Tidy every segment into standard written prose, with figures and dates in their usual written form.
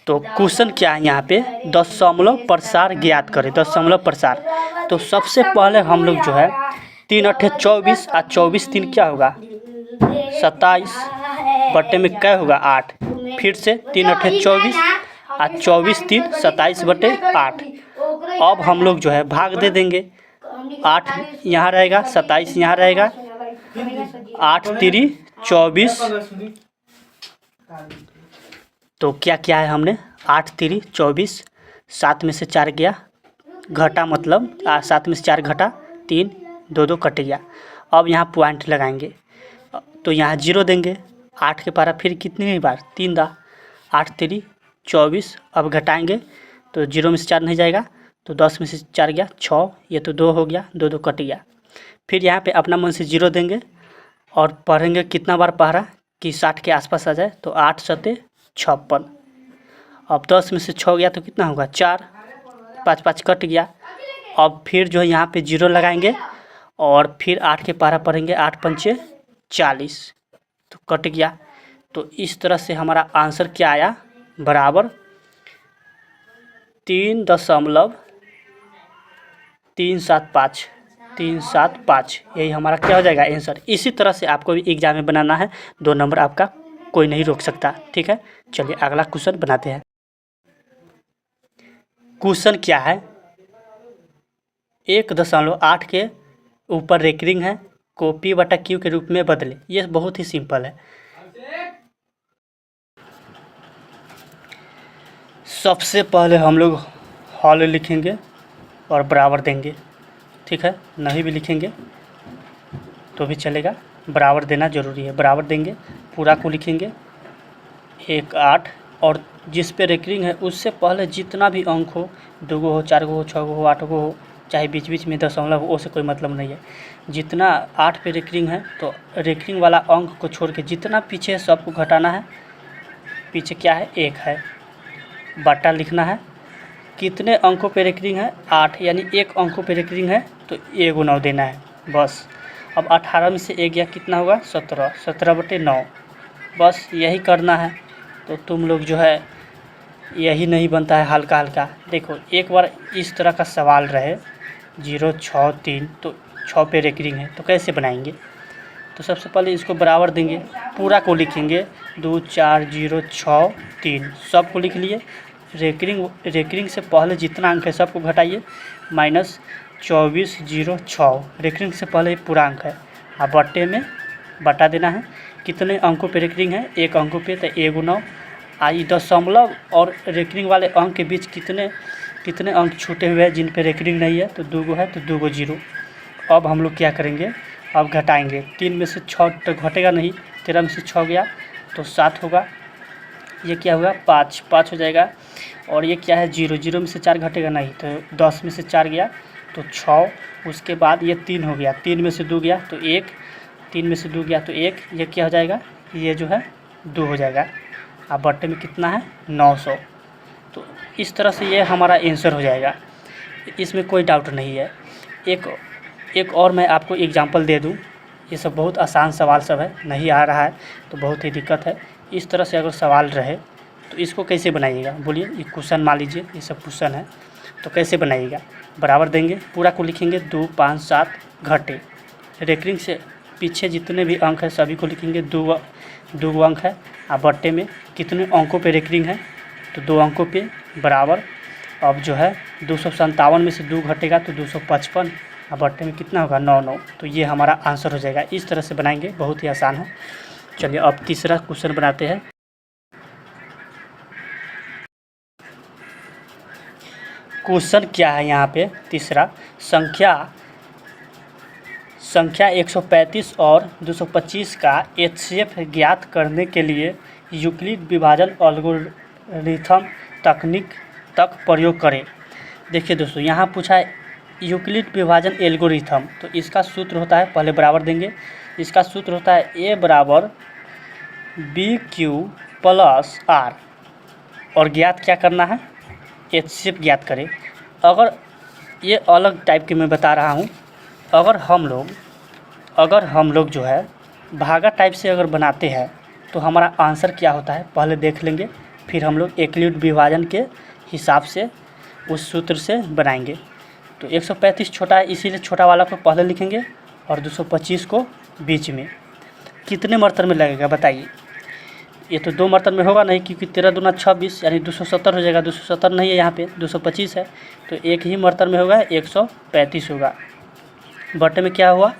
तो क्वेश्चन क्या है यहाँ पे, दशमलव प्रसार ज्ञात करें, दशमलव प्रसार। तो सबसे पहले हम लोग जो है 3 अट्ठे 24 और 24 3 क्या होगा 27 बटे में क्या होगा 8। फिर से 3 अट्ठे 24 और 24 3 27 बटे 8। अब हम लोग जो है भाग दे देंगे, 8 यहाँ रहेगा 27 यहाँ रहेगा, 8 3 24। तो क्या क्या है हमने 8 3 24, 7 में से 4 गया घटा, मतलब 7 में से 4 घटा 3, 2 2 कट गया। अब यहाँ पॉइंट लगाएंगे तो यहाँ 0 देंगे। 8 के पारा फिर कितनी बार 3 दा 8 3 24। अब घटाएंगे तो 0 में से 4 नहीं जाएगा तो 10 में से 4 गया 6, ये तो 2 हो गया, 2 2 कट गया। फिर यहाँ पे अपना मन से 0 देंगे और पढ़ेंगे कितना बार पढ़ा कि 60 के आसपास आ जाए, तो 8 सते 56। अब 10 में से 6 गया तो कितना होगा 4, 5 5 कट गया। अब फिर जो है यहाँ पे 0 लगाएंगे और फिर 8 के पारा पढ़ेंगे, 8 पंचे 40, तो कट गया। तो इस तरह से हमारा आंसर क्या आया, बराबर 3.375 यही हमारा क्या हो जाएगा आंसर। इसी तरह से आपको भी एग्जाम में बनाना है, 2 नंबर आपका कोई नहीं रोक सकता। ठीक है, चलिए अगला क्वेश्चन बनाते हैं। क्वेश्चन क्या है, 1.8 के ऊपर रेकरिंग है को P/Q के रूप में बदले। ये बहुत ही सिंपल है। सबसे पहले हम लोग हॉल लिखेंगे और बराबर देंगे। ठीक है, नहीं भी लिखेंगे तो भी चलेगा, बराबर देना ज़रूरी है। बराबर देंगे, पूरा को लिखेंगे 1 8, और जिस पे रेकरिंग है उससे पहले जितना भी अंक हो, 2 गो हो, 4 गो हो, 6 गो हो, 8 गो हो, चाहे बीच बीच में दशमलव हो, उससे कोई मतलब नहीं है। जितना 8 पे रेकरिंग है तो रेकरिंग वाला अंक को छोड़ के जितना पीछे है सबको घटाना है। पीछे क्या है 1 है, बटा लिखना है। कितने अंकों पे रेकरिंग है 8, यानी 1 अंकों पे रेकरिंग है तो 1 × 9 देना है बस। अब 18 में से 1 गया कितना होगा 17, 17 बटे 9, बस यही करना है। तो तुम लोग जो है यही नहीं बनता है हल्का हल्का। देखो एक बार इस तरह का सवाल रहे 0 6 3, तो 6 पे रेकरिंग है तो कैसे बनाएंगे। तो सबसे पहले इसको बराबर देंगे, पूरा को लिखेंगे 2 4 0 6 3, सब को लिख लिए। रेकरिंग से पहले जितना अंक है सबको घटाइए, -24 0 6 रेकरिंग से पहले पूरा अंक है। अब बट्टे में बटा देना है। कितने अंकों पे रेकरिंग है 1 अंकों पे, तो 1 × 9। आई दशमलव और रेकरिंग वाले अंक के बीच कितने अंक छूटे हुए हैं जिन पे रेकरिंग नहीं है, तो 2 गो है तो 2 गो 0। अब हम लोग क्या करेंगे, अब घटाएंगे। 3 में से 6 तो घटेगा नहीं, 13 में से 6 गया तो 7 होगा। ये क्या होगा 5 5 हो जाएगा। और ये क्या है 0 0 में से 4 घटेगा नहीं, तो 10 में से 4 गया तो 6। उसके बाद ये 3 हो गया, 3 में से 2 गया तो 1, 3 में से 2 गया तो 1, ये क्या हो जाएगा, ये जो है 2 हो जाएगा। अब बट्टे में कितना है 900। तो इस तरह से ये हमारा आंसर हो जाएगा, इसमें कोई डाउट नहीं है। एक और मैं आपको एग्जांपल दे दूं, ये सब बहुत आसान सवाल सब है, नहीं आ रहा है तो बहुत ही दिक्कत है। इस तरह से अगर सवाल रहे तो इसको कैसे बनाइएगा, बोलिए। ये क्वेश्चन मान लीजिए, ये सब क्वेश्चन है तो कैसे बनाइएगा, बराबर देंगे, पूरा को लिखेंगे 2 5 7 घटे। रेकरिंग से पीछे जितने भी अंक है सभी को लिखेंगे, 2 अंक है। अब बट्टे में कितने अंकों पे रेकरिंग है, तो 2 अंकों पे, बराबर। अब जो है 257 में से 2 घटेगा तो 255, अब बट्टे में कितना होगा 9 9। तो ये हमारा आंसर हो जाएगा। इस तरह से बनाएंगे, बहुत ही आसान है। चलिए अब तीसरा क्वेश्चन बनाते हैं। क्वेश्चन क्या है यहाँ पे तीसरा, संख्या 135 और 225 का HCF ज्ञात करने के लिए यूक्लिड विभाजन एल्गोरिथम तकनीक तक प्रयोग करें। देखिए दोस्तों, यहाँ पूछा है यूक्लिड विभाजन एल्गोरिथम, तो इसका सूत्र होता है, पहले बराबर देंगे। इसका सूत्र होता है A = BQ + R, और ज्ञात क्या करना है, HCF ज्ञात करें। अगर ये अलग टाइप के मैं बता रहा हूँ, अगर हम लोग जो है भागा टाइप से अगर बनाते हैं तो हमारा आंसर क्या होता है, पहले देख लेंगे। फिर हम लोग एक्लिड विभाजन के हिसाब से उस सूत्र से बनाएंगे। तो 135 छोटा है, इसीलिए छोटा वाला को पहले लिखेंगे और 225 को बीच में। कितने मर्तन में लगेगा बताइए? ये तो 2 मर्तन में होगा नहीं, क्योंकि 13 दूना 26 यानी 270 हो जाएगा। 270 नहीं है यहाँ पे, 225 है, तो एक ही मर्तन में होगा, 135 होगा। बट्टे में क्या हुआ?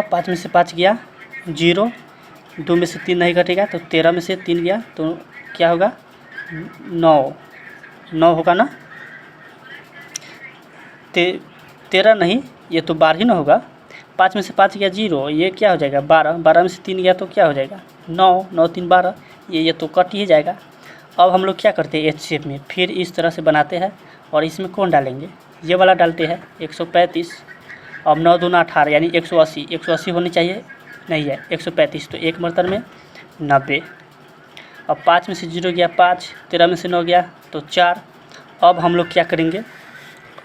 5 में से 5 गया 0, 2 में से 3 नहीं घटेगा तो 13 में से 3 गया तो क्या होगा? 9 होगा ना। 13 नहीं, ये तो 12 ही ना होगा। 5 में से 5 गया 0, ये क्या हो जाएगा? 12 में से 3 गया तो क्या हो जाएगा? 9 3 12, ये तो कट ही जाएगा। अब हम लोग क्या करते हैं? एच शेप में फिर इस तरह से बनाते हैं और इसमें कौन डालेंगे? ये वाला डालते हैं 135। अब 9 दूना 18 यानी 180 होनी चाहिए, नहीं है 135, तो एक मर्तन में 90। अब 5 में से 0 गया 5, 13 में से 9 गया तो 4। अब हम लोग क्या करेंगे?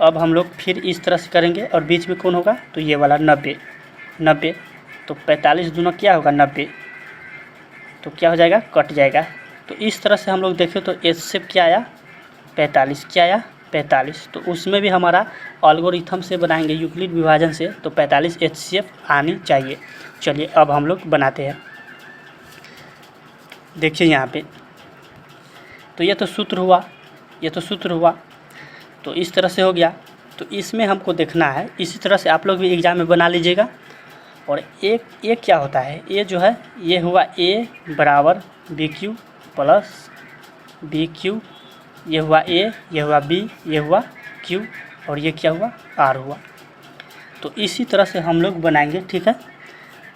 अब हम लोग फिर इस तरह से करेंगे और बीच में कौन होगा? तो ये वाला 90। तो 45 दूना क्या होगा? 90, तो क्या हो जाएगा? कट जाएगा। तो इस तरह से हम लोग देखें तो एच शेप क्या आया? 45। क्या आया? 45। तो उसमें भी हमारा एल्गोरिथम से बनाएंगे, यूक्लिड विभाजन से, तो 45 एच शेप आनी चाहिए। चलिए अब हम लोग बनाते हैं। देखिए यहाँ पे, तो ये तो सूत्र हुआ, तो इस तरह से हो गया। तो इसमें हमको देखना है, इसी तरह से आप लोग भी एग्ज़ाम में बना लीजिएगा। और एक क्या होता है? ये जो है ये हुआ ए बराबर B Q plus B Q, ये हुआ ए, ये हुआ बी, ये हुआ क्यू, और ये क्या हुआ? आर हुआ। तो इसी तरह से हम लोग बनाएंगे, ठीक है।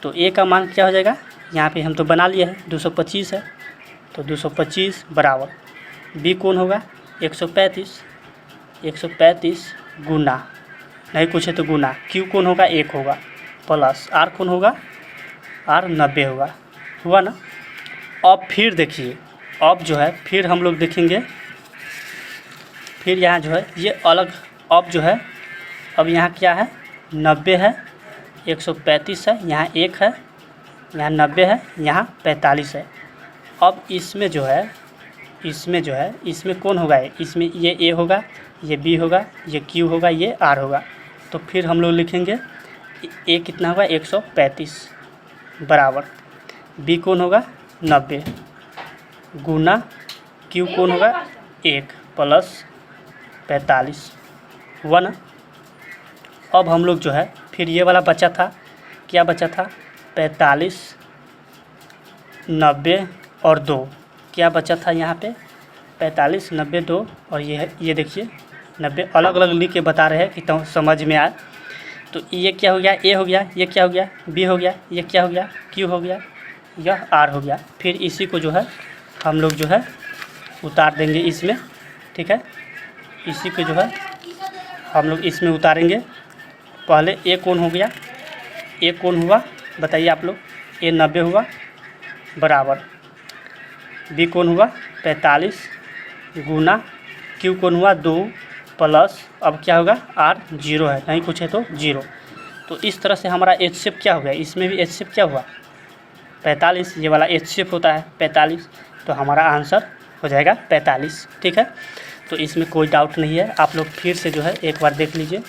तो ए का मान क्या हो जाएगा? यहाँ पे हम तो बना लिए हैं, 225 है, तो 225 बराबर बी कौन होगा? 135 गुना, नहीं कुछ है तो गुना, क्यू कौन होगा? 1 होगा, प्लस आर कौन होगा? आर 90 होगा, हुआ ना। अब फिर देखिए, अब जो है फिर हम लोग देखेंगे, फिर यहाँ जो है ये अलग, अब जो है अब यहाँ क्या है? 90 है, 135 है, यहाँ 1 है, यहाँ 90 है, यहाँ 45 है। अब इसमें जो है इसमें कौन होगा? इसमें ये ए होगा, ये बी होगा, ये क्यू होगा, ये आर होगा। तो फिर हम लोग लिखेंगे ए कितना होगा? 135 बराबर बी कौन होगा? 90 गुना क्यू कौन होगा? 1 प्लस 45, हुआ ना। अब हम लोग जो है फिर ये वाला बचा था, क्या बचा था? 45, 90 और 2, क्या बचा था यहाँ पे? 45, 90, 2, और ये देखिए 90 अलग अलग लिख के बता रहे हैं कि तो समझ में आए। तो ये क्या हो गया? ए हो गया, ये क्या हो गया? बी हो गया, ये क्या हो गया? क्यू हो गया, यह आर हो गया। फिर इसी को जो है हम लोग जो है उतार देंगे इसमें, ठीक है। इसी को जो है हम लोग इसमें उतारेंगे। पहले ए कौन हो गया? ए कौन हुआ बताइए आप लोग? ए 90 हुआ बराबर बी कौन हुआ? 45 गुना क्यू कौन हुआ? 2 प्लस अब क्या होगा? आर 0 है, नहीं कुछ है तो 0। तो इस तरह से हमारा एच शेप क्या हो गया? इसमें भी एच शेप क्या हुआ? 45, ये वाला एच शेप होता है 45, तो हमारा आंसर हो जाएगा 45, ठीक है। तो इसमें कोई डाउट नहीं है, आप लोग फिर से जो है एक बार देख लीजिए।